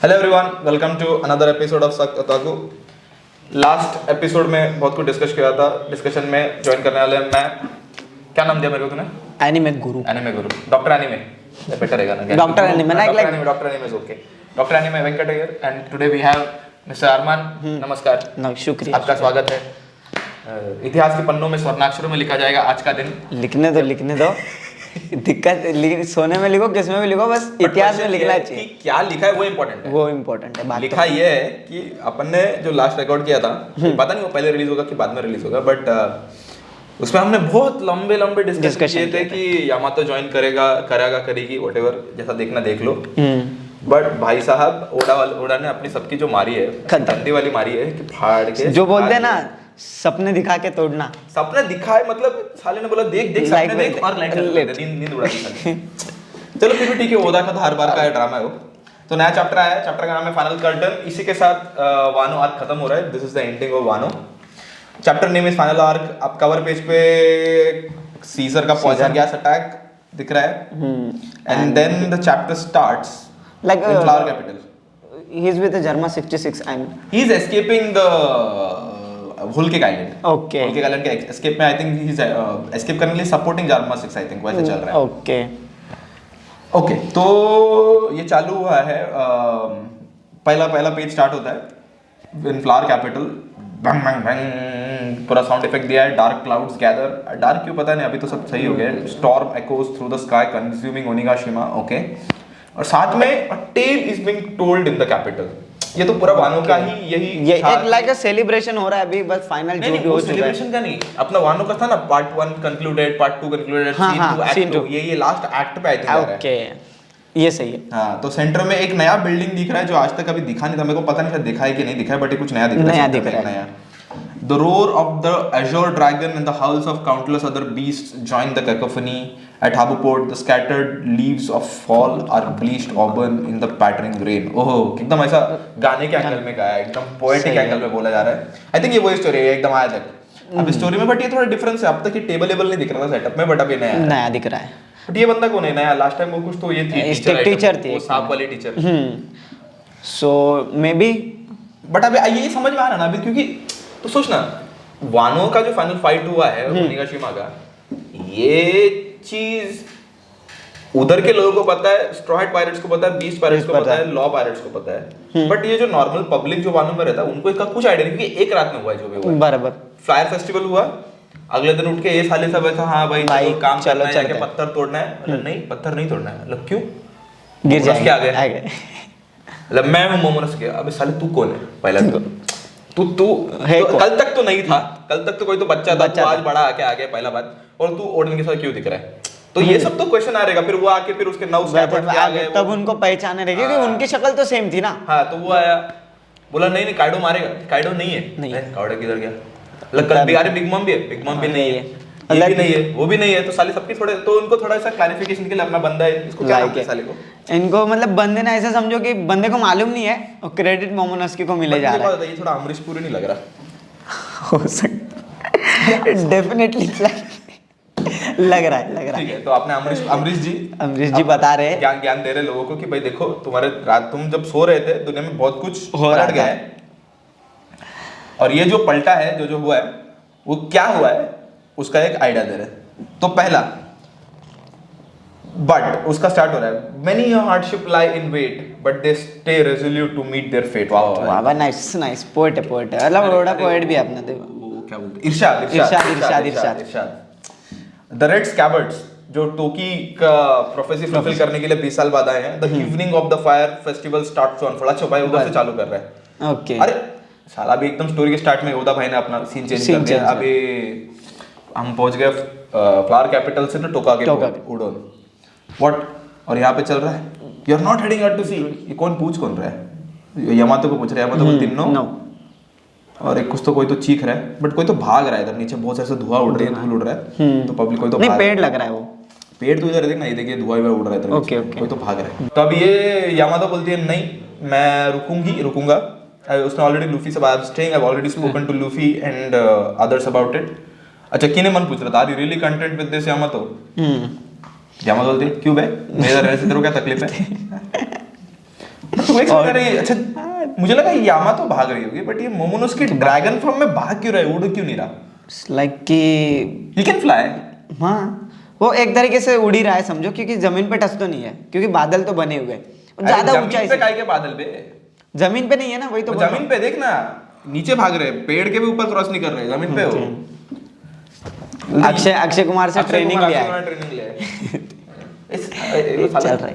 Hello everyone, welcome to another episode of सक ओताकू। Last episode में बहुत कुछ डिस्कस किया था। डिस्कशन में ज्वाइन करने वाले हैं मैं, क्या नाम दिया मेरे को तूने? एनिमे गुरु। डॉक्टर एनिमे बेटर रहेगा ना? Doctor anime doctor anime is okay. Doctor anime Venkat here and today we have mister Arman. नमस्कार। शुक्रिया, आपका स्वागत है। इतिहास के पन्नों में स्वर्णाक्षरों में लिखा जाएगा आज का दिन। लिखने दो दिक्कत सोने में लिखो, किस में भी लिखो, बस इतिहास में लिखना चाहिए। क्या लिखा है वो इम्पोर्टेंट है। वो इम्पोर्टेंट है। बात लिखा ये है कि अपन ने जो लास्ट रिकॉर्ड किया था, पता नहीं वो पहले रिलीज होगा कि बाद में रिलीज होगा, बट उसमें हमने बहुत लंबे डिस्कशन किए थे कि यामातो ज्वाइन करेगी व्हाटएवर, जैसा देखना देख लो। बट भाई साहब ओडा ने अपनी सबकी जो मारी है, गंदी वाली मारी है कि फाड़ के, जो बोलते हैं ना सपने दिखा के तोड़ना। सपने दिखाए मतलब साले ने बोला देख सपने देख और नींद उड़ा दी। चलो फिर भी ठीक है, ओदा का तो हर बार का ड्रामा है वो। तो नया चैप्टर आया है, चैप्टर का नाम है फाइनल कर्टन। इसी के साथ वानो आर्क खत्म हो रहा है। This is the ending of Wano. Chapter name is final arc. अब कवर पेज पे सीजर का पॉइजन गैस अटैक दिख रहा है and then the chapter starts like in flower capital. he is with the Jarma 66 he is escaping the Hulk Island. Okay. Hulk Island के escape में I think he is escape करने के लिए supporting Jarma 6 I think वैसे चल रहा है. Okay. Okay, तो ये चालू हुआ है। पहला पेज स्टार्ट होता है in flower capital. Bang bang bang पूरा साउंड इफेक्ट दिया है। Dark clouds gather. डार्क क्यों पता नहीं, अभी तो सब सही हो गया। Storm echoes through the sky consuming Onigashima. Okay, और साथ में a tale is being told in the capital. ये तो पूरा वानो का ही यही एक लाइक सेलिब्रेशन हो रहा है अभी, बस फाइनल जो भी हो चुका है। सेलिब्रेशन का नहीं, अपना वानो का था ना, part 1 concluded, part 2 concluded, scene 2 ये लास्ट एक्ट पे आई थिंक आ रहा है। ओके, ये सही है। हाँ, तो सेंटर में एक नया बिल्डिंग दिख रहा है जो आज तक कभी दिखा नहीं था। मेरे को पता नहीं था दिखा है कि नहीं दिखा है, बट ये कुछ नया दिख रहा है। The roar of the azure dragon and the howls of countless other beasts join the cacophony. At Habuport, the scattered leaves of fall are bleached auburn in the pattering rain. ओह, एकदम ऐसा गाने के एंगल में गाया है, एकदम poetic angle में बोला जा रहा है। आई थिंक ये वही स्टोरी है एकदम आया तक। अब स्टोरी में बट ये थोड़ा डिफरेंस है। अब तक ये टेबल नहीं दिख रहा था सेटअप में, बट अब ये नया दिख रहा है। बट ये बंदा कौन है नया? लास्ट टाइम वो कुछ तो ये थी टीचर थी, वो सांप वाली teacher. So may be, but अब ये समझ में आ रहा ना अभी, क्योंकि तो सोचना वानो का जो फाइनल फाइट हुआ है ओनिगाशिमा का, ये चीज उधर के लोगों को पता है, स्ट्रॉ हैट पायरेट्स को पता है, बीस्ट पायरेट्स को पता है, लॉ पायरेट्स को पता है, बट ये जो नॉर्मल पब्लिक जो वानो में रहता है उनको इसका कुछ आइडिया नहीं, क्योंकि एक रात में हुआ है जो भी हुआ। बराबर। फायर फेस्टिवल हुआ, अगले दिन उठ के ये साले सब ऐसा, हाँ भाई चलो काम चलना है, जाके पत्थर तोड़ना है। मतलब नहीं, पत्थर नहीं तोड़ना है। मतलब क्यों? गिर जाएंगे आगे। मतलब मैं हूं मोमोरस के। अबे साले तू कौन है? पहला तू है तो कल तक तो नहीं था, कल तक तो कोई तो बच्चा था, आज बड़ा आके आ गया पहला बात, और तू ओडन के साथ क्यों दिख रहा है? तो ये सब तो क्वेश्चन आ रहेगा। फिर वो आके फिर उसके 9 स्टैपर्स आ गए, तब उनको पहचाने रहेगी क्योंकि उनकी शक्ल तो सेम थी ना। हाँ, तो वो आया, बोला नहीं काइडो मारेगा। काइडो नहीं है। काइडो किधर गया? मतलब बिहारी बिग मम भी है, बिग मम भी नहीं है, ये भी नहीं है, वो भी नहीं है। तो साले सबके थोड़े, तो उनको थोड़ा सा क्लैरिफिकेशन के लिए अपना बंदा है, इसको क्या नाम है साले को? इनको मतलब बंदे ने ऐसा समझो कि बंदे को मालूम नहीं है और क्रेडिट मोमोनस्की को मिले जा रहा है। ये थोड़ा अमरीश पुरी नहीं लग रहा? हो सकता है, डेफिनेटली लग रहा है। ठीक है, तो आपने अमरीश जी बता रहे हैं, ज्ञान दे रहे लोगों को कि भाई देखो, तुम्हारे रात तुम जब सो रहे थे दुनिया में बहुत कुछ पलट गया है, और ये जो पलटा है, जो हुआ है वो क्या हुआ है उसका एक आइडिया दे रहे। तो पहला बट उसका स्टार्ट हो रहा है, many hardship lie in wait but they stay resolute to meet their fate. वाह नाइस पोएट है। मतलब बड़ा पोएट भी अपना क्या बोलते, इरशाद। द रेड स्कैबर्ड्स जो टोकी का प्रोफेसी फुलफिल करने के लिए 20 साल बाद आए हैं। The evening of the fire festival starts on. थोड़ा छुपाई उधर से चालू कर रहा है। ओके, अरे साला अभी एकदम स्टोरी के स्टार्ट में ओदा भाई ने अपना सीन चेंज कर दिया। अभी हम पहुंच गए फ्लावर कैपिटल से तो टोका के उडोन। व्हाट? और यहाँ पे चल रहा है, you are not heading out to sea. ये कौन रहा है? यामातो को पूछ रहा है, यामातो को तिन्नो, और एक कुछ तो कोई तो चीख रहा है, बट कोई तो भाग रहा है। इधर नीचे बहुत सारे धुआं उड़ रही है, धूल उड़ रहा है, तो पब्लिक कोई तो नहीं, पेड़ लग रहा है, वो पेड़ तो इधर देखना, ये देखिए धुआं उड़ रहा है इधर। ओके, कोई तो भाग रहा है। तो अब ये यामातो बोलती है नहीं, मैं रुकूंगा। उसने ऑलरेडी लूफी से बात staying, I have already spoken to Luffy and others about it. अच्छा, किने मन पूछ रहा था, are you really content with this Yamato? Yamato बोलती है क्यों बे, मेरा रहने से तेरे को क्या तकलीफ है? तो एक सेकंड, अरे अच्छा मुझे लगा यामा तो भाग रही होगी, बट ये मोमोनोसुके ड्रैगन फॉर्म में भाग क्यों रहा है, उड़ क्यों नहीं रहा? लाइक कि ही कैन फ्लाई। हाँ वो एक तरीके से उड़ ही रहा है समझो, क्योंकि जमीन पे टच तो नहीं है, क्योंकि बादल तो बने हुए हैं ज्यादा ऊंचाई पे से। काय के बादल पे? जमीन पे नहीं है ना, वही तो बोल रहा जमीन पे देखना, नीचे भाग रहे हैं, पेड़ के भी ऊपर क्रॉस नहीं कर रहे, जमीन पे हो। हूँ। अक्षय कुमार से ट्रेनिंग लिया है। ट्रेनिंग लिया है।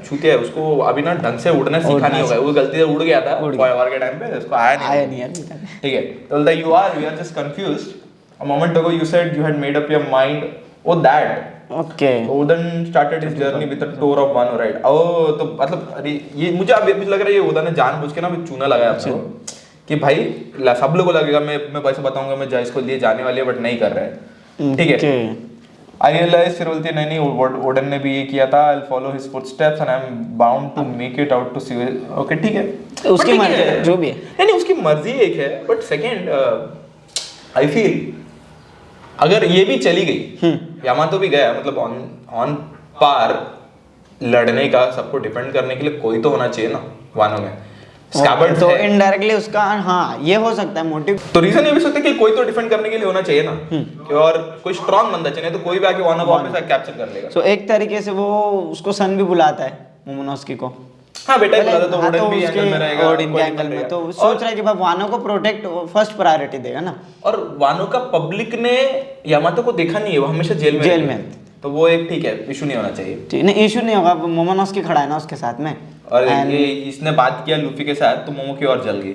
छूतिया है, उसको अभी ना ढंग से उड़ना सीखा नहीं होगा, वो गलती से उड़ गया था फॉयवर के टाइम पे, उसको आया नहीं यार। ठीक है, तो बोलता we are just confused, a moment ago you said you had made up your mind, oh that okay. Udon started his journey with the tour of Wano, right? ओ तो मतलब अरे ये मुझे अभी लग रहा है ये उदन ने जानबूझ के ना चूना लगाया अपने को कि भाई सब लोगों को लगेगा मैं वैसे बताऊंगा मैं इसको लिए जाने वाली है, बट नहीं कर रहे हैं, ठीक है। आई रियलाइज, फिर बोलती है नहीं ओडन ने भी ये किया था, I will follow his footsteps and I am bound to make it out to sea. Okay ठीक है, उसकी मर्जी है जो भी है, नहीं उसकी मर्जी एक है, बट सेकंड आई फील अगर ये भी चली गई, यामातो भी गया, मतलब ऑन पार लड़ने का, सबको डिफेंड करने के लिए कोई तो होना चाहिए ना वानो में। स्कैबर्ड तो इनडायरेक्टली उसका हाँ ये हो सकता है मोटिव, तो रीजन ये भी सकता है कि कोई तो डिफेंड करने के लिए होना चाहिए ना, कि और कोई स्ट्रांग बंदा चाहिए, तो कोई भी आके वानो को वापस कैप्चर कर लेगा। सो एक तरीके से वो उसको सन भी बुलाता है मोमोनोस्की को। हाँ बेटा ही बुलाता, तो हाँ, ओडन भी एंगल में रहेगा, ओडिन के एंगल में, तो सोच रहा है कि भाई वानो को प्रोटेक्ट फर्स्ट प्रायोरिटी देगा ना। और वानो का पब्लिक ने यामातो को देखा नहीं है, वो हमेशा जेल में, तो वो एक ठीक है, इशू नहीं होना चाहिए। नहीं इशू नहीं होगा, मोमोनोस्की खड़ा है ना उसके साथ में, और ये इसने बात किया लूफी के साथ, तो मोमो की और जल गई।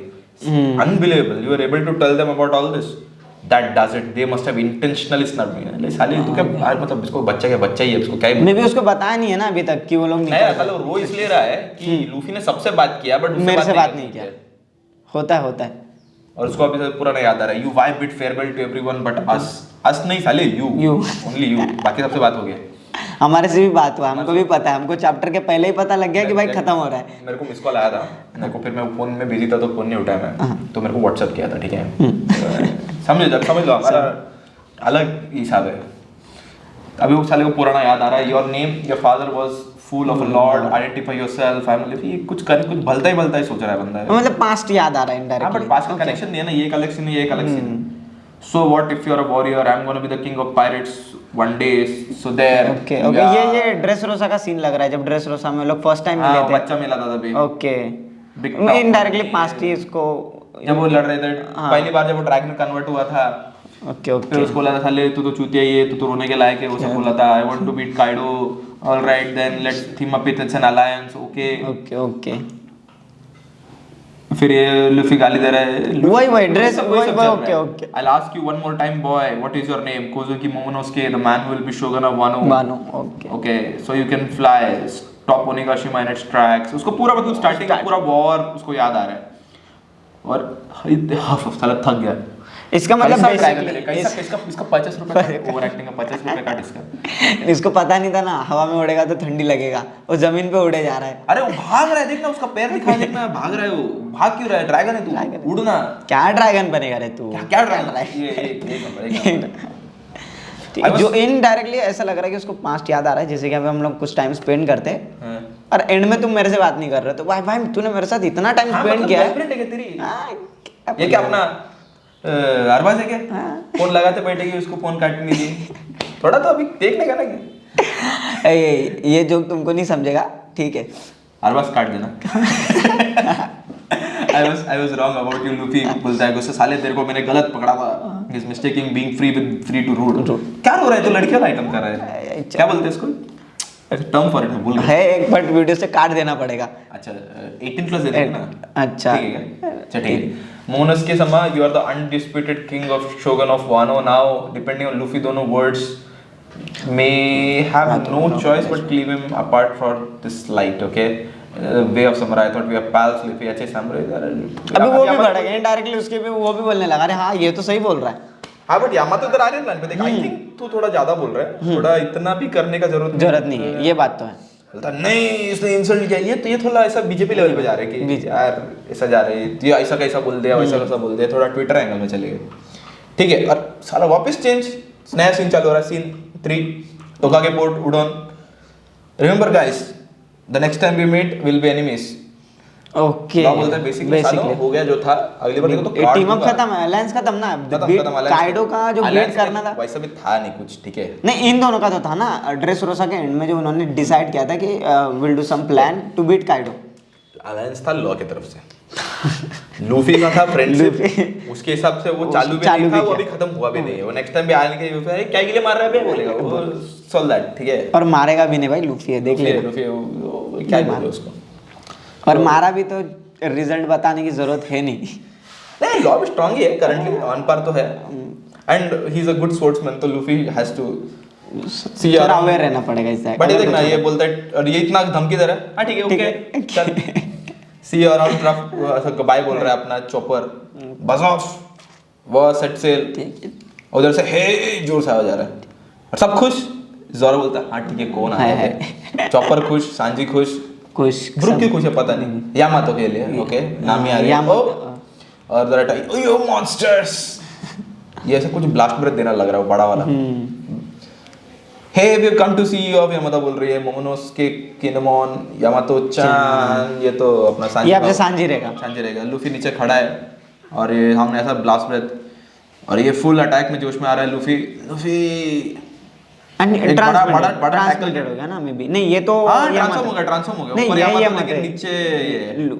Unbelievable, you are able to tell them about all this, that does it, they must have intentionally snubbed me. ले साले तू क्या यार, मतलब इसको बच्चा ही है, इसको क्या ही, मे भी उसको बताया नहीं है ना अभी तक कि वो लोग नहीं, साले रो इसलिए रहा है कि लूफी ने सबसे बात किया, बट मेरे से बात नहीं किया। होता है और उसको अभी तक पूरा नहीं याद आ रहा है, you why bid farewell to everyone but us नहीं साले, यू ओनली यू, बाकी सबसे बात हो गया। हमारे से भी बात हुआ, हमको भी पता है, हमको चैप्टर के पहले ही पता लग गया कि भाई खत्म हो रहा है। मेरे को मिस कॉल आया था, मेरे को, फिर मैं फोन में बिजी था तो फोन नहीं उठाया मैं, तो मेरे को व्हाट्सएप किया था, ठीक है। समझ लो हमारा अलग हिसाब है। अभी वो साले को पुराना याद आ रहा है, your name your father was full of a Lord, identify yourself, family, ये कुछ भलता ही सोच रहा है बंदा, मतलब पास्ट याद आ रहा है इनडायरेक्टली। बट पास्ट का कनेक्शन नहीं है ना, ये कलेक्शन नहीं, ये collection. So what if you're a warrior? I'm gonna be the king of pirates one day. So there. Okay. ये ड्रेस रोसा का सीन लग रहा है, जब ड्रेस रोसा में लोग फर्स्ट टाइम मिले थे, बच्चा मिला था तभी। ओके, इनडायरेक्टली पास्ट ही इसको, जब वो लड़ रहे थे पहली बार, जब वो ड्रैगन में कन्वर्ट हुआ था, ओके फिर उसको लगा था ले तू तो चूतिया ही है, तू तो रोने के लायक है, वो सब बोला था, I want to beat Kaido. All right then let's team up with an alliance. Okay. फिर ये लूफी गाली दे रहा है, वही dress, okay. I'll ask you one more time, boy, what is your name? Kozuki Momonosuke, the man who will be shogun of Wano. Okay, so you can fly, stop Onigashima in its tracks. उसको पूरा मतलब starting का पूरा war उसको याद आ रहा है, और साला थक गया। इसका मतलब इसका 50 रुपए ओवर एक्टिंग का 50 रुपए काट इसका। इसको पता नहीं था ना, हवा में उड़ेगा तो ठंडी लगेगा, वो जमीन पे उड़े जा रहा है। अरे वो भाग रहा है, देखना उसका पैर दिखा, देखना भाग रहा है, वो भाग क्यों रहा है? ड्रैगन है तू, उड़ना। क्या ड्रैगन बनेगा रे तू? क्या ड्रैगन है? जो इनडायरेक्टली ऐसा लग रहा है कि उसको पास्ट याद आ रहा है, जैसे कि अभी हम लोग कुछ टाइम स्पेंड करते हैं और एंड में तुम मेरे से बात नहीं कर रहे, तो भाई तूने मेरे साथ इतना टाइम स्पेंड किया है। ये क्या अपना अरबाज है क्या? फोन लगाते बैठेगी, उसको फोन काटने दी, थोड़ा तो अभी देखने का ना। ये जोक तुमको नहीं समझेगा, ठीक है, अरबाज काट देना। I was wrong about you, Luffy बोलता है गुस्से, साले तेरे को मैंने गलत पकड़ा था, he's mistaking being free to rude। क्या रो रहा है, तो लड़की वाला आइटम कर रहा है, क्या बोलते हैं इसको, टर्म फॉर इट मैं भूल गया है एक, बट वीडियो से काट देना पड़ेगा। अच्छा 18+ दे देना ना। अच्छा ठीक है, अच्छा ठीक है। मोमोनोसुके समा, you are the undisputed king of shogun of Wano now, depending on Luffy दोनों words may have no choice but leave him apart for this light, okay? Way of samurai, I thought we are pals, Luffy अच्छे samurai। अभी वो भी बढ़ गया indirectly, उसके भी वो भी बोलने लगा, अरे हाँ ये तो सही बोल रहा है। हाँ बट यामातो इधर आ रहे हैं प्लान पे, देख आई थिंक तू थोड़ा ज्यादा बोल रहा है, थोड़ा इतना भी करने का जरूरत नहीं है, ये बात तो है। नहीं इसने इंसल्ट किया, ये थोड़ा ऐसा बीजेपी लेवल पे जा रहे हैं कि यार ऐसा जा रहे हैं, ये ऐसा कैसा बोल दिया, वैसा कैसा बोल दिया, थोड़ा ट्विटर एंगल में चले गए, ठीक है। और साला वापस चेंज, नया सीन चालू हो रहा है, scene 3, Tokage port Udon. Remember guys, the next time we meet will be enemies. Okay Law बोलता है बेसिकली सालों हो गया जो था, अगली बार देखो तो कार्ड टीम अप दूंगा। खत्म है, अलायंस खत्म ना, खत्म काइडो का जो बीट करना था वैसा भी था नहीं कुछ, ठीक है। नहीं, इन दोनों का तो था ना, ड्रेसरोसा के एंड में जो उन्होंने डिसाइड किया था कि will do some plan to beat Kaido. Alliance था लॉ की तरफ से, लूफी का था फ्रेंडशिप, उसके हिसाब से वो चालू भी नहीं था, वो अभी खत्म हुआ भी नहीं है, वो नेक्स्ट टाइम भी आने के लूफी क्या के लिए मार रहा है बे बोलेगा वो, सॉल्व दैट, ठीक है। और मारेगा भी नहीं भाई, लूफी है, देख ले लूफी क्या बोले उसको, और मारा भी तो रिजल्ट बताने की जरूरत है नहीं। नहीं लॉ भी स्ट्रांग ही है, करंटली ऑन पार तो है, and he is a good sportsman, तो लूफी हैज टू सी थोड़ा अवेयर रहना पड़ेगा इससे। बट ये देखना, ये बोलता है और ये इतना धमकी दे रहा है, हाँ ठीक है ओके चल सी अराउंड ट्रफ बाय बोल रहा है अपना चॉपर, बस ऑफ वो सेट सेल, उधर से हे जोर से आवाज आ रहा है और सब खुश, जोरा बोलता है हाँ ठीक है कौन आया है, चॉपर खुश, सांजी खुश, ब्रुक क्यों खुश है पता नहीं, यामातो के लिए ओके नाम ही आ रही है और जरा टाइम ओयो मॉन्स्टर्स, ये ऐसा कुछ ब्लास्ट ब्रेथ देना लग रहा है बड़ा वाला। Hey, we have come to see you of Yamato बोल रही है, मोमोनोसुके किनेमोन यामातो चान, ये तो अपना सांजी, ये आपसे सांजी रहेगा। लूफी नीचे खड़ा है और ये हमने ऐसा ब्लास्ट ब्रेथ और ये फुल अटैक में जोश में आ रहा है लूफी एंड बड़ा ट्रांसमिटेड हो गया ना, मे बी नहीं ये तो ट्रांसफॉर्म हो गया ऊपर यामातो लेकिन नीचे ये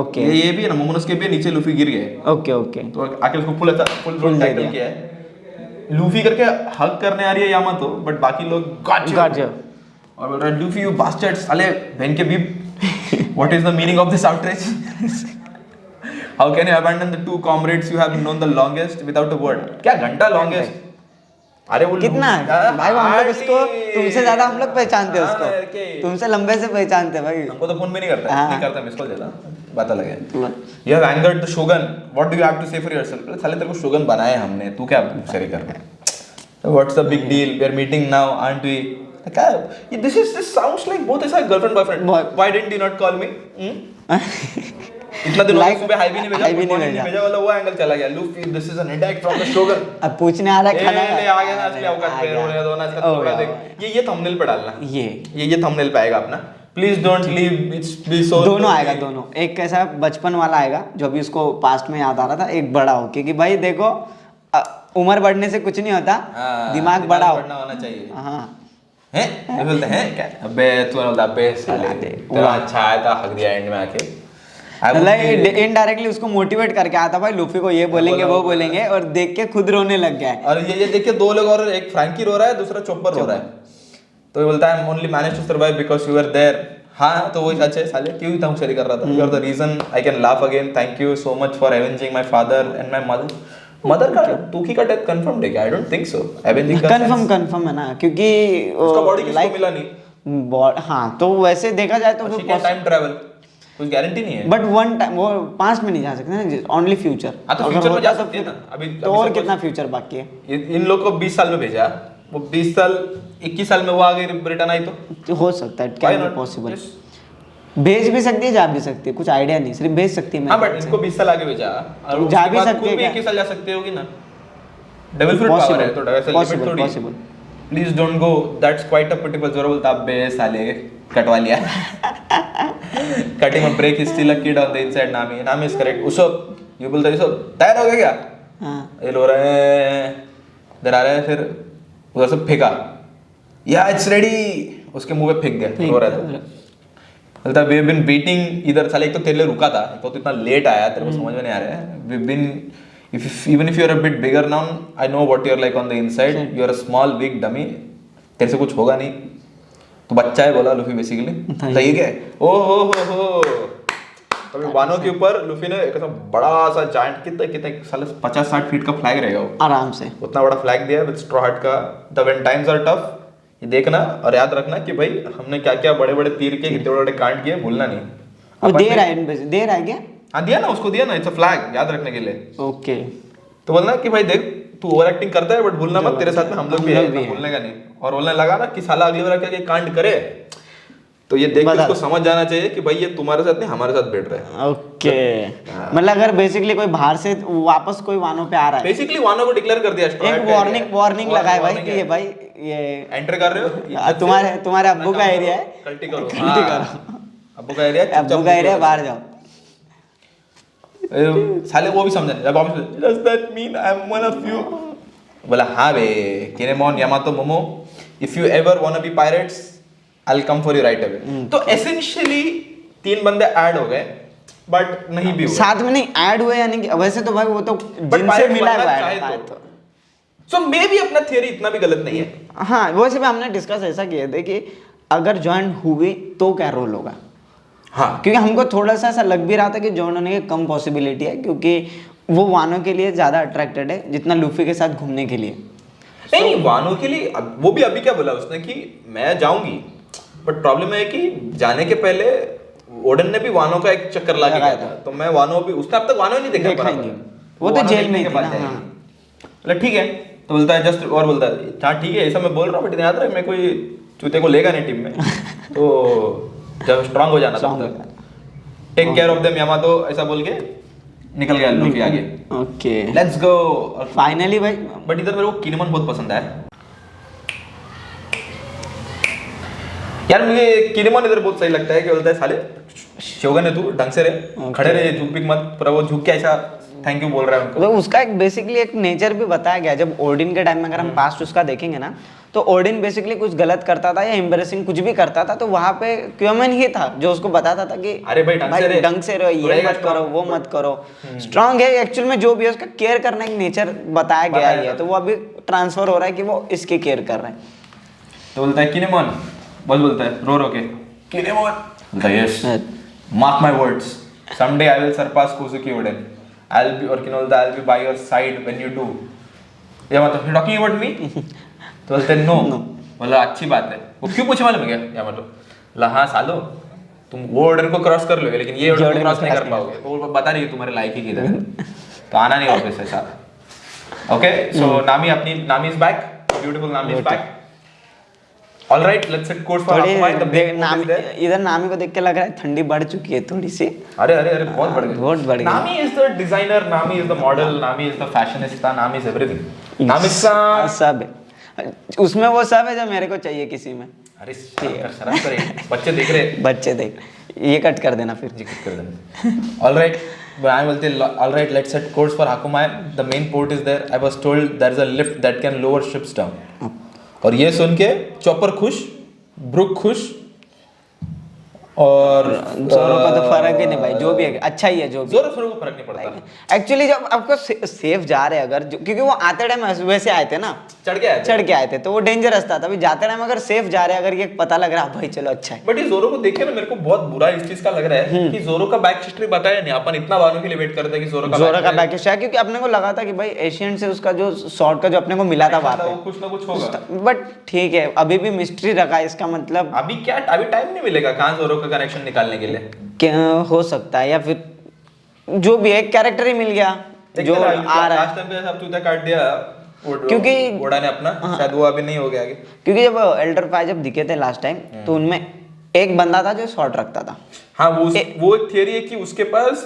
ओके ये भी है ना, मोमोनोसुके भी नीचे लूफी गिर गए, ओके तो आके उसको फुल टैकल किया है, लूफी करके हग करने आ रही है यामातो, बट बाकी लोग गॉट और बोल रहा है लूफी यू बास्टर्ड, साले बहन के beep, what is the meaning of this outreach, how can you abandon the two comrades you have known the longest without a word, क्या घंटा लॉन्गेस्ट, अरे वो कितना भाई, वो हम लोग उसको तुमसे ज्यादा हम लोग पहचानते हैं उसको, तुमसे लंबे से पहचानते हैं भाई, हमको तो फोन भी नहीं करता है, नहीं करता, मिस कॉल देता, बात अलग है। You have angered the shogun, what do you have to say for yourself? साले तेरे को shogun बनाया हमने, तू क्या सरी कर रहा है, what's the big deal, we are meeting now aren't we, क्या this sounds like both ऐसा girlfriend boyfriend, why didn't you not call me, इतना दिन like, सुबह हाई भी नहीं भेजा वाला वो एंगल चला गया, Luffy this is an attack from the shogun, अब पूछने आ रहा है खाना ले आ गया ना असली औकात पे, रोने दो ना इसका थोड़ा देख, ये थंबनेल पे डालना, ये थंबनेल पे आएगा अपना, please don't leave it's be so, दोनों आएगा, दोनों, एक कैसा बचपन वाला आएगा जो अभी उसको पास्ट में याद आ रहा था, एक बड़ा हो, क्योंकि भाई देखो उम्र बढ़ने से कुछ नहीं होता, दिमाग बड़ा होना चाहिए, हाँ हैं ये बोलते हैं क्या, अबे तू बोलता अबे साले तेरा अच्छा आया था, हक दिया एंड में आके, मतलब इनडायरेक्टली उसको मोटिवेट करके आता भाई लूफी को ये बोलेंगे वो बोलेंगे, और देख के खुद रोने लग गया है, और ये देख के दो लोग, और एक फ्रैंकी रो रहा है, दूसरा चॉपर रो रहा है, तो ये बोलता है only manage to survive because you are there, हाँ तो वही सच है साले, क्यों इतना होशियारी कर रहा था, you are the reason I can laugh again, thank you so much for avenging my father and my mother का तूकी का डेथ कंफर्म्ड है क्या, आई डोंट थिंक सो, एवेंजिंग का कंफर्म है ना, क्योंकि उसका बॉडी किसको मिला नहीं, हाँ तो वैसे देखा जाए तो टाइम ट्रैवल कुछ गारंटी नहीं है, बट वन टाइम वो पास्ट में नहीं जा सकते ना, ओनली फ्यूचर, हाँ तो फ्यूचर में जा सकते हैं ना, अभी तो और कितना फ्यूचर बाकी है, इन लोग को 20 साल में भेजा, वो 20 साल 21 साल में वो आ गई रिटर्न आई, तो हो सकता है, क्या पॉसिबल, भेज भी सकती है जा भी सकती है, कुछ आइडिया नहीं, सिर्फ भेज सकती है, हाँ बट इनको 20 साल आगे भेजा, और जा भी सकती है, 21 साल जा सकते होगी ना, डबल फ्रूट पावर है, तो वैसे लिमिट थोड़ी, possible, please don't go, that's quite a pitiful, Zoro बोलता अबे साले कटवा लिया, cutting a break is still a kid on the inside, नाम इज करेक्ट, उसो ये बोलता है, तैयार हो गया क्या, हाँ ये लो रहे हैं, इधर आ रहे हैं, फिर उधर से फेंका, या इट्स रेडी, उसके मुंह पे फेंक दिया, रो रहा था, बोलता वी हैव बीन वेटिंग, इधर साले एक तो तेरे लिए रुका था, तो इतना लेट आया, तेरे को समझ में नहीं आ रहा है, we have been even if you are a bit bigger now, I know what you are like on the inside, you are a small weak dummy, तेरे से कुछ होगा नहीं, तो बच्चा है बोला लूफी बेसिकली, सही है, ओ हो तभी वानो के ऊपर लूफी ने एक ऐसा बड़ा सा जायंट, कितने साले 50-60 फीट का फ्लैग रहेगा वो, आराम से उतना बड़ा फ्लैग दिया विद स्ट्रॉ हट का, the when times are tough, ये देखना और याद रखना कि भाई हमने क्या क्या बड़े बड़े तीर के कितने बड़े कांड किए, भूलना नहीं, वो दे रहा है क्या, हाँ दिया ना उसको, दिया ना, इट्स अ फ्लैग याद रखने के लिए, ओके, तो बोलना कि भाई देख तू ओवर एक्टिंग करता है, बट भूलना मत तेरे साथ में हम लोग भी है, भूलने का नहीं, और बोलने लगा ना कि साला अगली बार क्या क्या कांड करे, तो ये देख के उसको समझ जाना चाहिए कि भाई ये तुम्हारे साथ नहीं हमारे साथ बैठ रहा है, ओके, मतलब अगर बेसिकली कोई बाहर से वापस कोई वानो पे आ रहा है, बेसिकली वानो को डिक्लेयर कर दिया, एक वार्निंग लगाए भाई कि ये भाई ये एंटर कर रहे हो, तुम्हारे अब्बू का एरिया है, कल्टी करो, अब्बू का एरिया बाहर जाओ, साले वो भी समझा जब ऑफिस में does that mean I am one of you, बोला हाँ बे Kinemon Yamato Momo if you ever want to be pirates I will come for you right away. तो एसेंशियली 3 बंदे ऐड हो गए बट नहीं भी हुए साथ में नहीं ऐड हुए, यानी कि वैसे तो भाई वो तो जिनसे pirate मिला बनना हुआ है चाहे तो। सो मे भी अपना थियरी इतना भी गलत नहीं है। हाँ वैसे भी हमने डिस्कस ऐसा किए थे कि अगर ज्वाइन हुए तो क्या रोल होगा, हाँ क्योंकि हमको थोड़ा सा ऐसा लग भी रहा था कि जॉन होने की कम पॉसिबिलिटी है, क्योंकि वो वानो के लिए ज़्यादा अट्रैक्टेड है जितना लूफी के साथ घूमने के लिए। नहीं वानो के लिए वो भी अभी क्या बोला उसने कि मैं जाऊंगी, बट प्रॉब्लम है कि जाने के पहले ओडन ने भी वानो का एक चक्कर लगा गया था, तो मैं वानो भी उसने अब तक वानो नहीं देखा देखा ही बराबर। नहीं। वो तो जेल में ही देखने के थी बाद ना, जाएगी। हाँ। बोला ठीक है, तो बोलता है जस्ट और बोलता है हाँ ठीक है ऐसा मैं बोल रहा हूँ बट याद रख मैं कोई चूते को लेगा नहीं टीम में, तो जब स्ट्रांग हो जाना Strong हो तब तक take care of them Yamato ऐसा बोल के निकल गया लूफी आगे। Okay let's go. फाइनली भाई बट इधर मेरे को किनेमन बहुत पसंद आया यार, मुझे किनेमन इधर बहुत सही लगता है कि बोलता है साले शोगन है तू ढंग से रहे, खड़े रहे, झुक भी मत, पूरा वो झुक के ऐसा थैंक यू बोल रहा है उनको। तो उसका एक बेसिकली एक नेचर भी बताया गया। जब ओडिन के टाइम में अगर हम पास्ट उसका देखेंगे ना, तो ओडिन बेसिकली कुछ गलत करता था या एम्बेरसिंग कुछ भी करता था, तो वहां पे क्यूमन ही था जो उसको बताता था कि अरे भाई ढंग से रहे, ये मत करो वो मत करो। स्ट्रांग है एक्चुअल में, जो भी है उसका केयर करने का नेचर बताया गया ही है, तो वो अभी ट्रांसफर हो रहा है कि वो इसके केयर कर रहे हैं। तो बोलता है किनेमन, बस बोलता है रो रो के किनेमन, बोलता है yes mark my words someday I will surpass Kozuki Oden, I will be और किनोल्दा I will be by your side when you do. ये मतलब यू टॉकिंग अबाउट मी, तो बोलते हैं नो। बोला अच्छी बात है, वो क्यों पूछे मालूम है क्या या मतलब, बोला हाँ सालो तुम वो ऑर्डर को क्रॉस कर लोगे लेकिन ये ऑर्डर को क्रॉस नहीं कर पाओगे, तो वो बता रही है तुम्हारे लायक ही किधर है, तो आना नहीं वापस ऐसा। Okay so Nami is back, beautiful Nami is back. Alright let's set course for Hakumai. इधर नामी को देख के लग रहा है ठंडी बढ़ चुकी है थोड़ी सी। अरे अरे अरे बहुत बढ़ गई, बहुत बढ़ गई। नामी इज द डिजाइनर, नामी इज द मॉडल, नामी इज द फैशनिस्टा, नामी इज एवरीथिंग, नामी सब है उसमें, वो सब है जो मेरे को चाहिए किसी में। अरे शर्म करे, बच्चे देख रहे, बच्चे देख, ये कट कर देना फिर। जी कट कर देना। ऑलराइट आई बोलते alright let's set course for Hakumai, the main port is there, I was told there is a lift that can lower ships down. और ये सुन के चॉपर खुश, ब्रुक खुश, और जोरो का तो फर्क ही नहीं भाई, जो भी है अच्छा ही है जो भी। जोरो को फर्क नहीं पड़ता एक्चुअली जब आपको सेफ जा रहे अगर, क्योंकि वो आते टाइम वैसे आए थे ना, चढ़ के आए थे, तो वो डेंजरस था। तभी जाते टाइम अगर सेफ जा रहे अगर ये पता लग रहा भाई चलो अच्छा है। बट ये जोरो को देखे ना मेरे को बहुत बुरा इस चीज का लग रहा है कि जोरो का बैक हिस्ट्री बताया नहीं, अपन इतना वालों के लिए वेट करते हैं कि जोरो का बैक हिस्ट्री है, क्योंकि अपने को लगा था कि भाई एशियन से उसका जो शॉर्ट का जो अपने को मिला था वहां पे कुछ ना कुछ होगा, बट ठीक है अभी भी मिस्ट्री रखा है इसका मतलब। अभी क्या अभी टाइम नहीं मिलेगा कहाँ जोरो का कनेक्शन निकालने के लिए, क्या हो सकता है, या फिर जो भी एक कैरेक्टर ही मिल गया जो आ रहा है। लास्ट टाइम पे सब चूता काट दिया क्योंकि ओडा ने अपना, शायद वो अभी नहीं हो गया आगे, क्योंकि जब एल्डर फाइव जब दिखे थे लास्ट टाइम, तो उनमें एक बंदा था जो शॉट रखता था। हाँ वो एक थियरी है कि उसके पास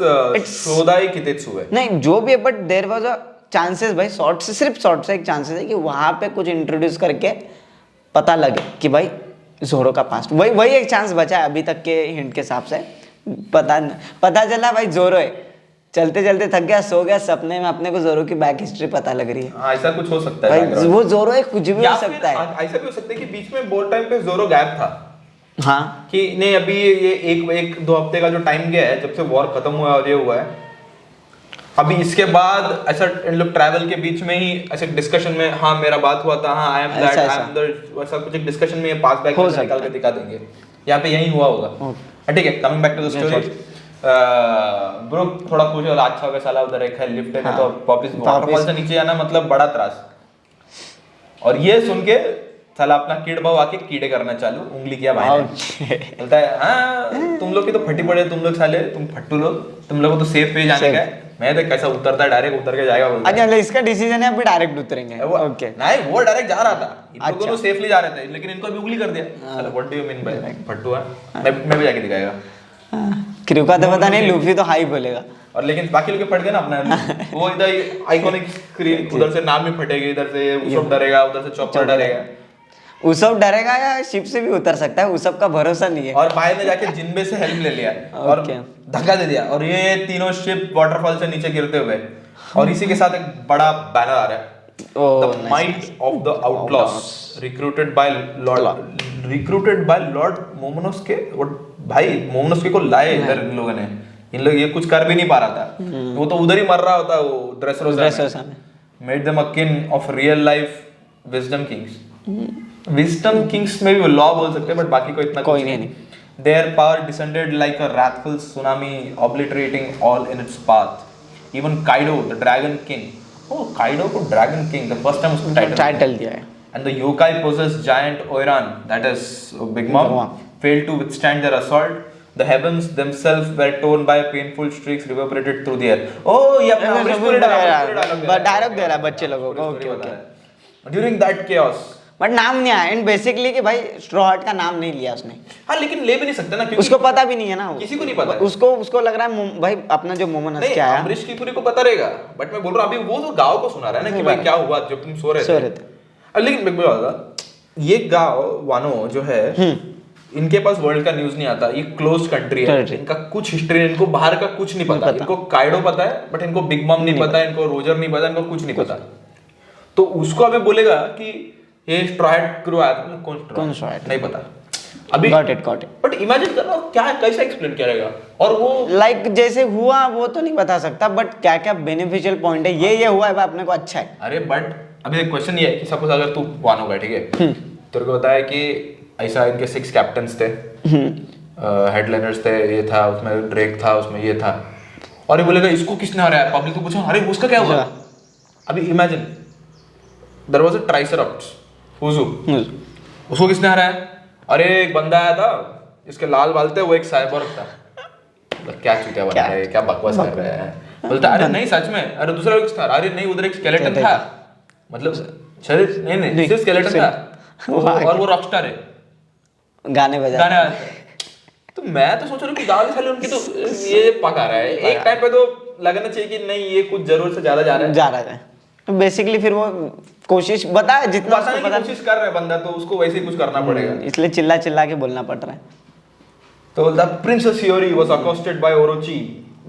शोदाई कितेत्सु है, नहीं जो भी है, but there was a chances भाई, शॉट से सिर्फ शॉट से एक चांसेस है कि वहां पे कुछ इंट्रोड्यूस करके पता लगे कि भाई जोरो का पास्ट, वही एक चांस बचा है अभी तक के हिंट के हिसाब से। पता चला भाई जोरो है, चलते चलते थक गया, सो गया, सपने में अपने को जोरो की बैक हिस्ट्री पता लग रही है। हाँ ऐसा कुछ हो सकता है भाई, वो जोरो है, कुछ भी हो सकता है। ऐसा भी हो सकता है कि बीच में बहुत टाइम पे जोरो गायब था, हाँ कि नहीं अभी ये एक दो हफ्ते का जो टाइम गया है जब से वॉर खत्म हुआ और ये हुआ है, अभी इसके बाद ऐसा इन लोग ट्रैवल के बीच में ही ऐसे डिस्कशन में हाँ मेरा बात हुआ था, हाँ I am that, I am that, ऐसा कुछ एक डिस्कशन में पास बैक निकाल के दिखा देंगे, यहाँ पे यही हुआ होगा। ठीक है, coming back to the story, bro थोड़ा कुछ अच्छा हो गया साला, उधर एक है लिफ्ट है तो वापस वाटरफॉल से नीचे आना मतलब बड़ा त्रास। और ये सुन के साला अपना कीड़ भाव आके कीड़े करना चालू, उंगली किया भाई ने, बोलता है हाँ तुम लोग की तो फटी पड़े, तुम लोग साले तुम फट्टू लोग, तुम लोग को तो सेफ पे जाने का है। मैं तो कैसा उतरता है, डायरेक्ट उतर के जाएगा बोलता है। अच्छा इसका डिसीजन है अभी डायरेक्ट उतरेंगे। ओके नहीं वो डायरेक्ट जा रहा था, इन लोगों को सेफली जा रहे थे, लेकिन इनको अभी उंगली कर दिया। साला what do you mean by फट्टू है, मैं भी जाके दिखाएगा। क्रू का तो पता नहीं, लूफी तो हाई बोलेगा, और लेकिन बाकी लोग फट गए ना अपना, वो इधर आइकॉनिक स्क्रीन, उधर से नाम भी फटेगी, इधर से उसब डरेगा, उधर से चॉपर डरेगा। उसब डरेगा या शिप से भी उतर सकता है, उसब का भरोसा नहीं है। और भाई ने जाके जिनबे से हेल्प ले लिया और Okay. धक्का दे दिया और ये तीनों शिप वाटरफॉल से नीचे गिरते हुए, और इसी के साथ एक बड़ा बैनर आ रहा है, Oh, the nice, might nice. Of the outlaws recruited by lord Momonosuke. भाई मोमोनोस्के को लाए इधर इन लोगों ने, इन लोग ये कुछ कर भी नहीं पा रहा था, वो तो उधर ही मर रहा होता वो Dressrosa में। Made them a king of real life wisdom Kings. Wisdom Kings में भी लॉ बोल सकते हैं, बट बाकी को इतना कोई कुछ नहीं। Their power descended like a wrathful tsunami, obliterating all in its path. Even Kaido, the Dragon King. Oh, Kaido को Dragon King. The first time उसको टाइटल दिया है। And the yokai possessed giant Oiran, that is Big Mom, failed to withstand their assault. The heavens themselves were torn by painful streaks reverberated through the air. Oh, ये अपना Amrish Puri direct दे रहा है बच्चे लोगों को। Okay okay. During that chaos. But नाम नहीं आया एंड बेसिकली कि भाई स्ट्रॉ हार्ट का नाम नहीं लिया उसने। हाँ लेकिन ले भी नहीं सकते ना, क्योंकि उसको पता भी नहीं है ना, किसी को नहीं पता है। उसको लग रहा है भाई अपना जो मोमोनस नहीं, क्या है, अमरीश की पूरी को पता रहेगा, बट मैं बोल रहा हूँ अभी वो तो गाँव को सुना रहा है ना कि भाई क्या हुआ जब तुम सो रहे थे। अब लेकिन मैं बोल रहा था ये गाँव वानो जो है इनके पास वर्ल्ड का न्यूज नहीं आता, ये क्लोज कंट्री है, इनका कुछ हिस्ट्री, इनको बाहर का कुछ नहीं पता। इनको काइडो पता है बट इनको बिग मम नहीं पता, इनको रोजर नहीं पता, इनको कुछ नहीं पता। तो उसको अभी बोलेगा कि ये स्ट्रॉयड क्रू आया था, कौन स्ट्रॉयड नहीं पता अभी। गॉट इट बट इमेजिन कर रहा हूँ क्या कैसे एक्सप्लेन करेगा, और वो लाइक जैसे हुआ वो तो नहीं बता सकता, बट क्या क्या बेनिफिशियल पॉइंट है, ये हुआ है अपने को अच्छा है। अरे बट अभी एक क्वेश्चन ये है कि सपोज अगर तू वान होगा, ठीक है, तेरे को बताया कि ऐसा इनके 6 कैप्टन्स थे, हेडलाइनर्स थे, ये था उसमें ड्रेक था, उसमें ये था, और ये बोलेगा इसको किसने हराया, पब्लिक को पूछो अरे उसका क्या हुआ। अभी इमेजिन देयर वाज अ ट्राइसेरॉप्स हुजू, उसको किसने हराया, अरे एक बंदा आया था इसके लाल बाल थे, वो एक साइबोर्ग था। क्या चूतिया बना रहा है, क्या बकवास कर रहा है। बोलता अरे नहीं सच में, अरे दूसरा लोग था, अरे नहीं उधर एक स्केलेटन था, मतलब शरीर नहीं सिर्फ स्केलेटन था, और वो रॉकस्टार है, गाने बजा। तो मैं तो सोच रहा हूँ कि गाँव साले उनकी तो ये पका रहा है, एक टाइम पे तो लगना चाहिए कि नहीं ये कुछ जरूर से ज्यादा जा रहा है। तो बेसिकली फिर वो कोशिश बता जितना उसको पता कोशिश कर रहा है बंदा, तो उसको वैसे ही कुछ करना पड़ेगा, इसलिए चिल्ला के बोलना पड़ रहा है। तो the Princess Hiyori was accosted by Orochi,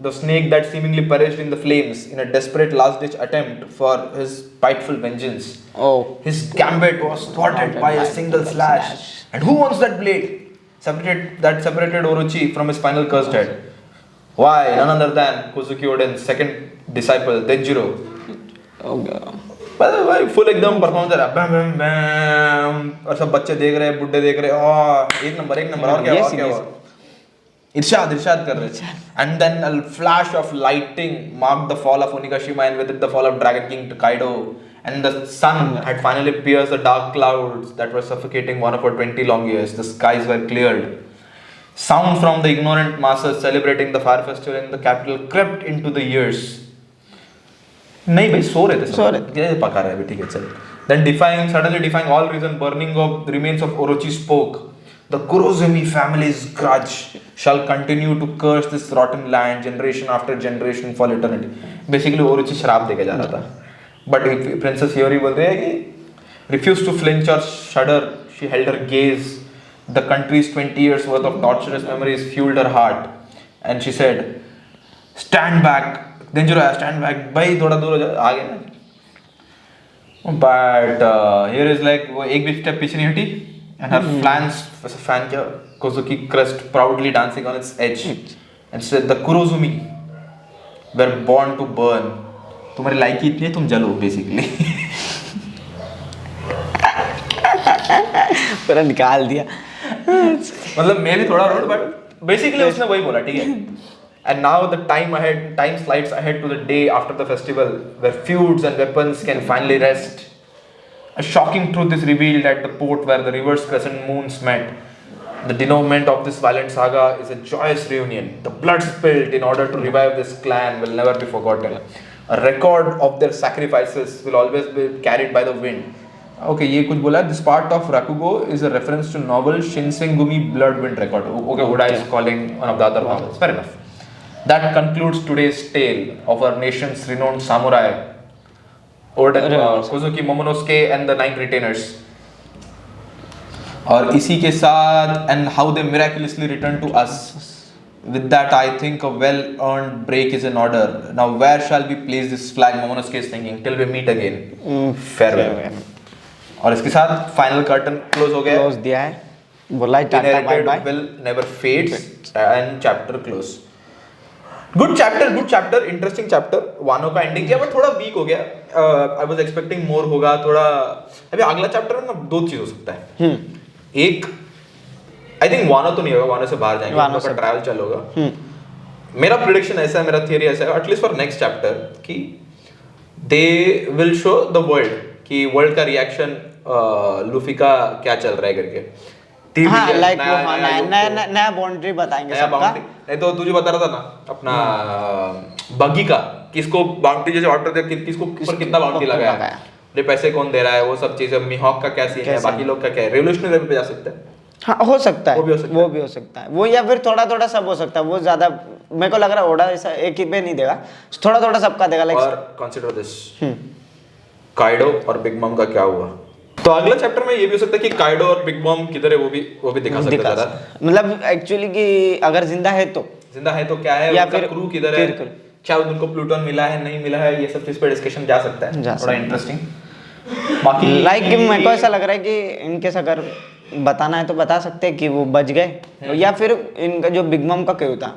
the snake that seemingly perished in the flames in a desperate last-ditch attempt for his spiteful vengeance. Oh. His gambit was thwarted by a single slash. And who wants that blade? Separated Orochi from his final cursed head. Why? None other than Kozuki Oden's second disciple, Denjiro. भाई full एकदम performance रहा, बैम बैम बैम, और सब बच्चे देख रहे हैं, बुड्ढे देख रहे हैं, एक नंबर और क्या हुआ, इरशाद कर रहे थे। And then a flash of lightning marked the fall of Onigashima and with it the fall of Dragon King Kaido, and the sun had finally pierced the dark clouds that were suffocating Wano for 20 long years. The skies were cleared. Sound from the ignorant masses celebrating the fire festival in the capital crept into the ears. नहीं भाई सो रहे थे, पका रहे, ठीक है चल। Then suddenly defying all reason, burning of the remains of Orochi spoke. The Kurozumi family's grudge shall continue to curse this rotten land generation after generation for eternity. Basically Orochi श्राप देके जा रहा था, but Princess Hiyori बोल रही है कि refused to flinch or shudder. She held her gaze. The country's 20 years worth of torturous memories fueled her heart, and she said, "Stand back, Denjiro, stand back." भाई थोड़ा दूर हो जा, आगे ना। But here is like वो एक भी step पीछे नहीं हटी, and her flanks was a fan क्या Kozuki crest proudly dancing on its edge, and said, "The Kurozumi were born to burn." तुम्हारी लाइकी इतनी है, तुम जलो बेसिकली। पूरा निकाल दिया। मतलब मैं भी थोड़ा रोड, बट बेसिकली उसने वही बोला, ठीक है। And now the time slides ahead to the day after the festival, where feuds and weapons can finally rest. A shocking truth is revealed at the port where the reverse crescent moons met. The denouement of this violent saga is a joyous reunion. The blood spilled in order to revive this clan will never be forgotten. A record of their sacrifices will always be carried by the wind. Okay, ये कुछ बोला. This part of Rakugo is a reference to novel Shinsengumi Blood Wind Record. Okay, Oda is calling one of the other novels. Fair enough. That concludes today's tale of our nation's renowned samurai, Kozuki Momonosuke and the 9 retainers. और इसी के साथ and how they miraculously return to us. With that, I think a well-earned break is in order. Now, where shall we place this flag? Momonosuke is thinking. Till we meet again. Farewell. और इसके साथ final curtain close हो गया. Close दिया है, बोला है tata bye Inherited bye. will never fades and chapter close. Good chapter, interesting chapter. वानो का ending किया but थोड़ा weak हो गया. I was expecting more होगा थोड़ा. अभी अगला chapter में ना दो चीज हो सकता है. एक आई थिंक वानो तो नहीं होगा, वानो से बाहर जाएंगे, वानो का ट्रैवल चल होगा. मेरा प्रिडिक्शन ऐसा है, मेरा थियरी ऐसा है, एटलीस्ट फॉर नेक्स्ट चैप्टर, कि they will show the world कि वर्ल्ड का रिएक्शन लूफी का क्या चल रहा है करके. हाँ, लाइक वो नया बाउंड्री बताएंगे सबका. नहीं तो तुझे बता रहा था ना अपना बग्गी का, किसको बाउंड्री जैसे ऑर्डर दे, किसको ऊपर कितना बाउंड्री लगाया है, ये पैसे कौन दे रहा है, वो सब चीजें. मिहॉक का क्या सीन है, बाकी लोग का क्या है, रेवोल्यूशनरी लेवल पे जा सकता है. हाँ, हो सकता है, वो भी हो सकता है वो, या फिर थोड़ा थोड़ा सब हो सकता है. वो ज्यादा मेरे को लग रहा है ओडा ऐसा एक ही पे नहीं देगा, थोड़ा थोड़ा सबका देगा. लाइक और कंसीडर दिस, काइडो और बिग मॉम का क्या हुआ. तो अगला चैप्टर में ये भी हो सकता है कि काइडो और बिग मॉम किधर है, वो भी दिखा सकता है. मतलब एक्चुअली कि अगर जिंदा है तो क्या है, या फिर क्रू किधर है, क्या उनको प्लूटन मिला है नहीं मिला है, ये सब चीज पे डिस्कशन जा सकता है. थोड़ा इंटरेस्टिंग. बाकी लाइक मेरे को ऐसा लग रहा है कि इनकेस अगर बताना है तो बता सकते हैं कि वो बच गए, या फिर इनका जो बिग मॉम का क्रू था,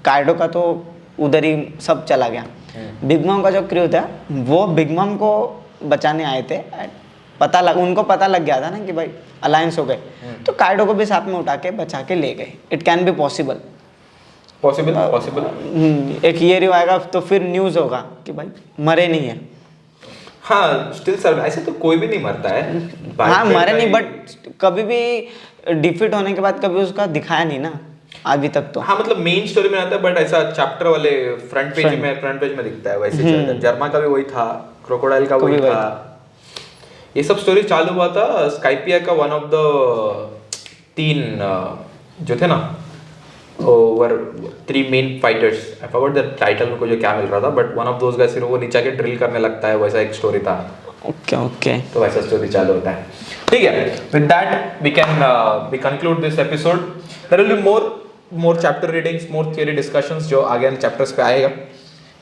काइडो का तो उधर ही सब चला गया. बिग मॉम का जो क्रू था वो बिग मॉम को बचाने आए थे. उनको पता लग गया था ना कि भाई अलायंस हो गए, तो काइडो को भी साथ में उठा के बचा के ले गए. It can be possible. एक ये रिव आएगा तो फिर न्यूज होगा कि भाई मरे नहीं है. हाँ, स्टिल सर्व, ऐसे तो कोई भी नहीं मरता है. हाँ, मरे नहीं, बट कभी भी डिफीट होने के बाद कभी उसका दिखाया नहीं ना अभी तक तो. हाँ, मतलब मेन स्टोरी में आता है, बट ऐसा चैप्टर वाले फ्रंट पेज में दिखता है वैसे चलता है. जर्मा का भी वही था, क्रोकोडाइल का वही था. ये सब स्टोरी चालू हुआ था स्काइपिया का वन ऑफ द 3 जो थे ना, over 3 main fighters. I forgot the title को जो क्या मिल रहा था, but one of those guys फिर वो नीचे के ड्रिल करने लगता है, वैसा एक स्टोरी था. ओके तो वैसा स्टोरी चालू होता है. ठीक है, with that we can we conclude this episode. There will be more chapter readings, more theory discussions जो आगे चैप्टर्स पे आएगा.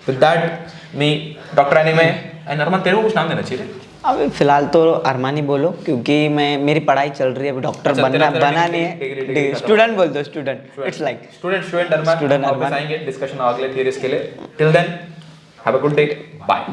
With that me doctor anime and Arman, तेरे को कुछ नाम देना चाहिए. अभी फिलहाल तो अरमानी बोलो, क्योंकि मेरी पढ़ाई चल रही है, अभी डॉक्टर बनना नहीं है. स्टूडेंट बोल दो, student. It's like student Armaan. वापस आएंगे डिस्कशन अगले थियरीज के लिए. Till then have a good day. Bye.